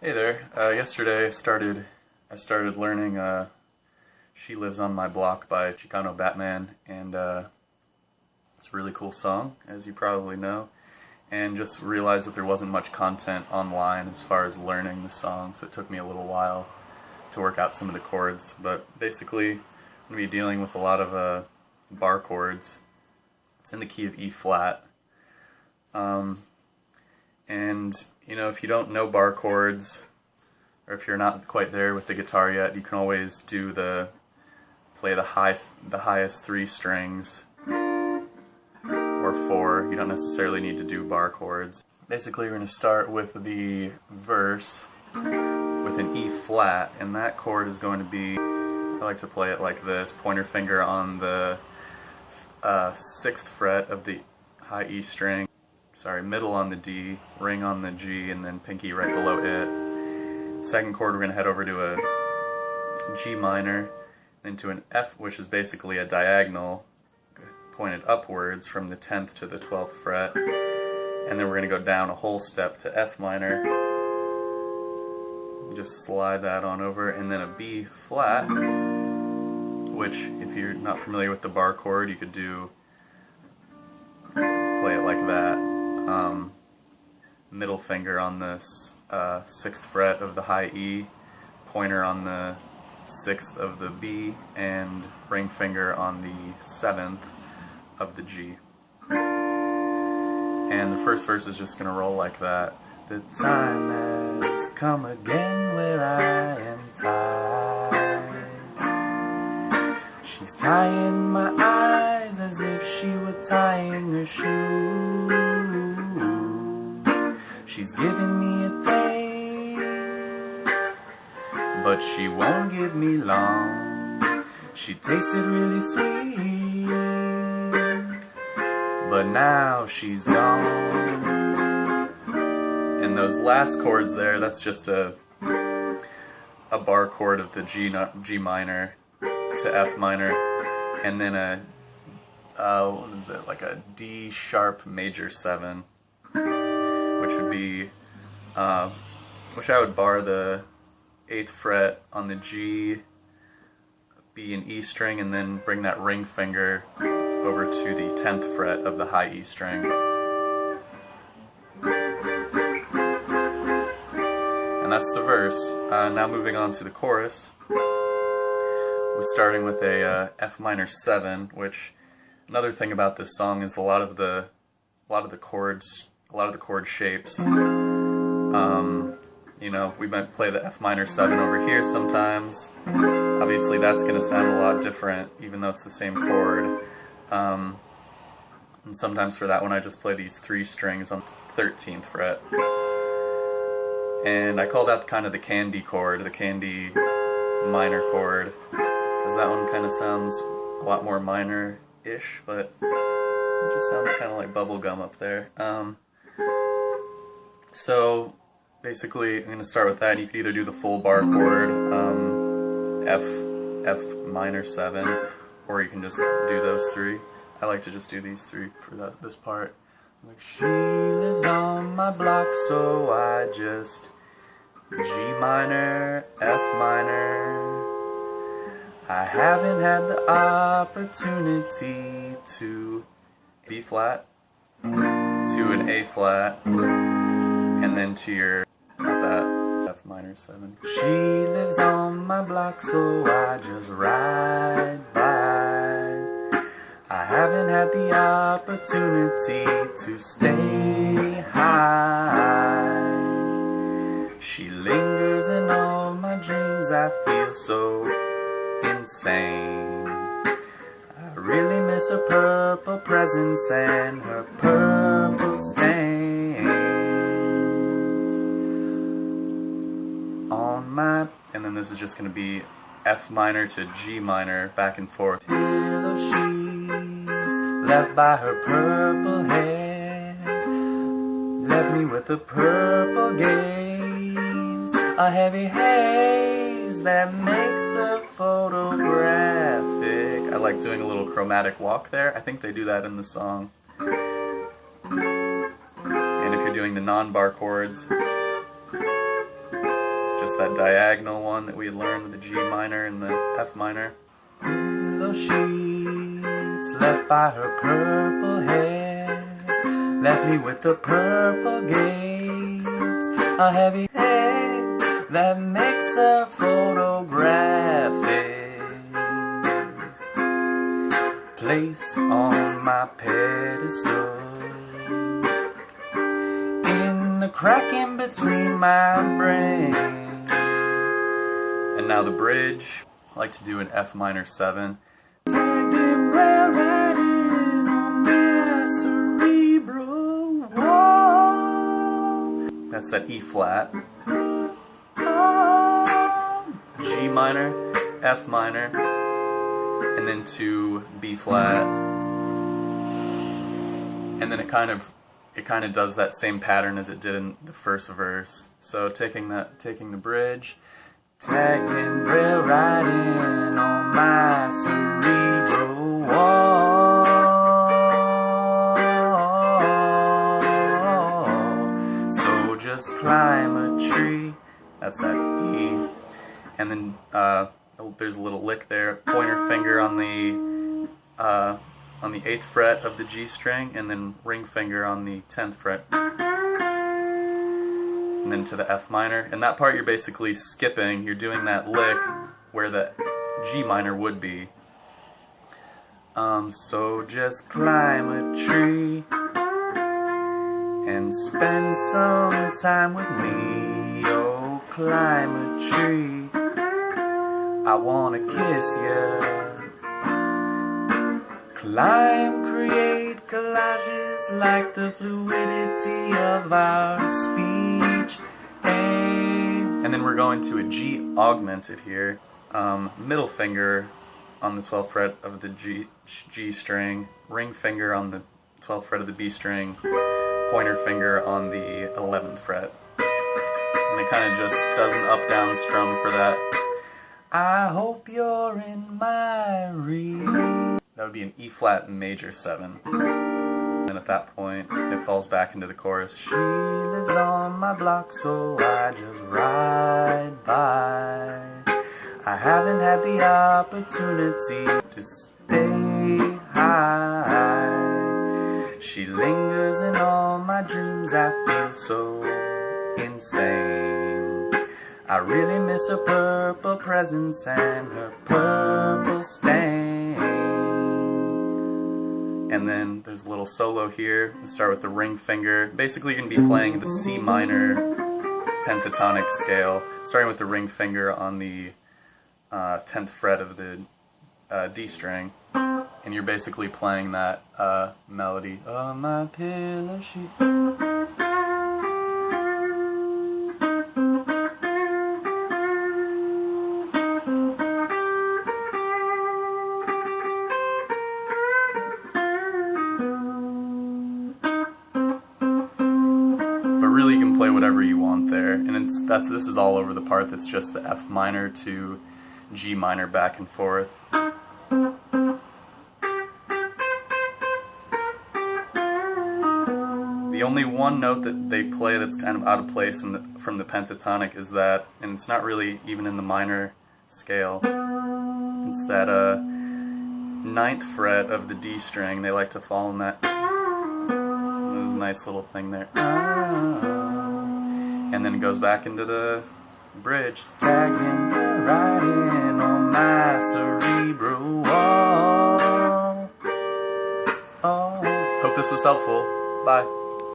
Hey there. Yesterday I started learning She Lives on My Block by Chicano Batman, and it's a really cool song, as you probably know, and just realized that there wasn't much content online as far as learning the song, so it took me a little while to work out some of the chords. But basically, I'm going to be dealing with a lot of bar chords. It's in the key of E flat. And, you know, if you don't know bar chords, or if you're not quite there with the guitar yet, you can always play the highest three strings, or four. You don't necessarily need to do bar chords. Basically, we're going to start with the verse with an E flat, and that chord is going to be, I like to play it like this, pointer finger on the 6th fret of the high E string, middle on the D, ring on the G, and then pinky right below it. Second chord, we're going to head over to a G minor, then to an F, which is basically a diagonal pointed upwards from the 10th to the 12th fret, and then we're going to go down a whole step to F minor, just slide that on over, and then a B flat, which, if you're not familiar with the bar chord, you could play it like that. Middle finger on the 6th fret of the high E, pointer on the 6th of the B, and ring finger on the 7th of the G. And the first verse is just going to roll like that. The time has come again where I am tied. She's tying my eyes as if she were tying her shoes. She's giving me a taste, but she won't give me long. She tasted really sweet, but now she's gone. And those last chords there, that's just a bar chord of the G minor to F minor, and then what is it, like a D sharp major 7, which would be, which I would bar the 8th fret on the G, B and E string, and then bring that ring finger over to the 10th fret of the high E string. And that's the verse. Now moving on to the chorus, we're starting with a F minor 7, which, another thing about this song is a lot of the chord shapes. You know, we might play the F minor 7 over here sometimes. Obviously that's going to sound a lot different, even though it's the same chord. And sometimes for that one I just play these 3 strings on the 13th fret. And I call that kind of the candy chord, the candy minor chord, because that one kind of sounds a lot more minor-ish, but it just sounds kind of like bubblegum up there. So basically I'm going to start with that, and you could either do the full bar chord, F minor 7, or you can just do those 3. I like to just do these 3 for this part. Like, she lives on my block, so I just G minor, F minor. I haven't had the opportunity to B flat, to an A flat, and then to your, not that, F minor 7. She lives on my block, so I just ride by. I haven't had the opportunity to stay high. She lingers in all my dreams, I feel so insane. I really miss her purple presence and her purple stains on my... And then this is just going to be F minor to G minor, back and forth. Pillow sheets left by her purple hair left me with a purple gaze, a heavy haze that makes her photographic. I like doing a little chromatic walk there. I think they do that in the song. And if you're doing the non-bar chords, just that diagonal one that we had learned with the G minor and the F minor. Pillow sheets left by her purple hair left me with a purple gaze, a heavy head that makes her photographic. Place on my pedestal, in the crack in between my brain. And now the bridge. I like to do an F minor 7. Tagged in red writing on my cerebral wall. That's that E flat. G minor, F minor, and then to B flat. And then it kind of does that same pattern as it did in the first verse. So taking the bridge, tagging braille writing on my cerebral wall. So just climb a tree. That's that E. And then there's a little lick there. Pointer finger on the 8th fret of the G string, and then ring finger on the 10th fret. And then to the F minor. And that part you're basically skipping. You're doing that lick where the G minor would be. So just climb a tree and spend some time with me. Oh, climb a tree, I wanna kiss ya. Climb, create collages like the fluidity of our speech. And then we're going to a G augmented here. Middle finger on the 12th fret of the G string, ring finger on the 12th fret of the B string, pointer finger on the 11th fret. And it kind of just does an up-down strum for that. I hope you're in my reach. That would be an E flat major 7. And at that point, it falls back into the chorus. She lives on my block, so I just ride by. I haven't had the opportunity to stay high. She lingers in all my dreams, I feel so insane. I really miss her purple presence and her purple stain. And then there's a little solo here. Let's start with the ring finger. Basically you're going to be playing the C minor pentatonic scale, starting with the ring finger on the 10th fret of the D string. And you're basically playing that melody. Oh, my pillow sheet. Really, you can play whatever you want there, and this is all over the part that's just the F minor to G minor back and forth. The only one note that they play that's kind of out of place from the pentatonic is that, and it's not really even in the minor scale, it's that 9th fret of the D string. They like to fall in that. There's a nice little thing there. And then it goes back into the bridge. Tagging the writing on my cerebral wall. Hope this was helpful. Bye.